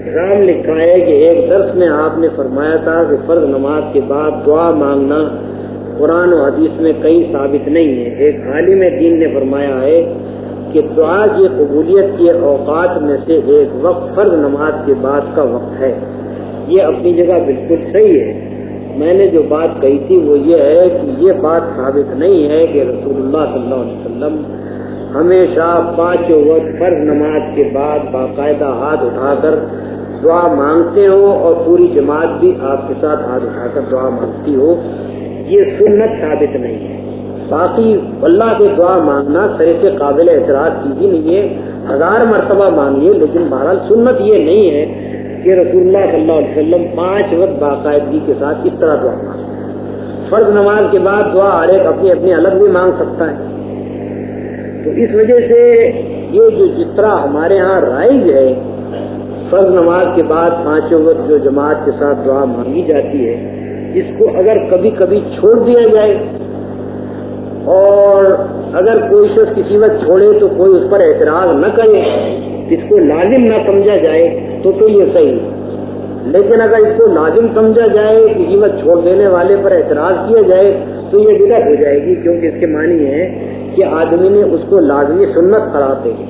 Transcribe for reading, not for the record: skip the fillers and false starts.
نظام لکھا ہے کہ ایک درس میں آپ نے فرمایا تھا کہ فرض نماز کے بعد دعا مانگنا قرآن و حدیث میں کہیں ثابت نہیں ہے. ایک عالم دین نے فرمایا ہے کہ دعا کی قبولیت کے اوقات میں سے ایک وقت فرض نماز کے بعد کا وقت ہے. یہ اپنی جگہ بالکل صحیح ہے. میں نے جو بات کہی تھی وہ یہ ہے کہ یہ بات ثابت نہیں ہے کہ رسول اللہ صلی اللہ علیہ وسلم ہمیشہ پانچوں وقت فرض نماز کے بعد باقاعدہ ہاتھ اٹھا کر دعا مانگتے ہو اور پوری جماعت بھی آپ کے ساتھ ہاتھ اٹھا کر دعا مانگتی ہو. یہ سنت ثابت نہیں ہے. باقی اللہ سے دعا مانگنا سرے سے قابل اعتراض چیز ہی نہیں ہے. 1000 مرتبہ مانگیے، لیکن بہرحال سنت یہ نہیں ہے کہ رسول اللہ صلی اللہ علیہ وسلم 5 وقت باقاعدگی کے ساتھ اس طرح دعا مانگتے. فرض نماز کے بعد دعا ہر ایک اپنی اپنی الگ بھی مانگ سکتا ہے. تو اس وجہ سے یہ جو جس طرح ہمارے ہاں رائج ہے فرض نماز کے بعد 5 وقت جو جماعت کے ساتھ دعا مانگی جاتی ہے، اس کو اگر کبھی کبھی چھوڑ دیا جائے اور اگر کوئی شخص کسی وقت چھوڑے تو کوئی اس پر اعتراض نہ کرے، اس کو لازم نہ سمجھا جائے تو یہ صحیح ہے. لیکن اگر اس کو لازم سمجھا جائے، کسی وقت چھوڑ دینے والے پر اعتراض کیا جائے تو یہ بدعت ہو جائے گی، کیونکہ اس کے معنی ہے کہ آدمی نے اس کو لازمی سنت قرار دے دی.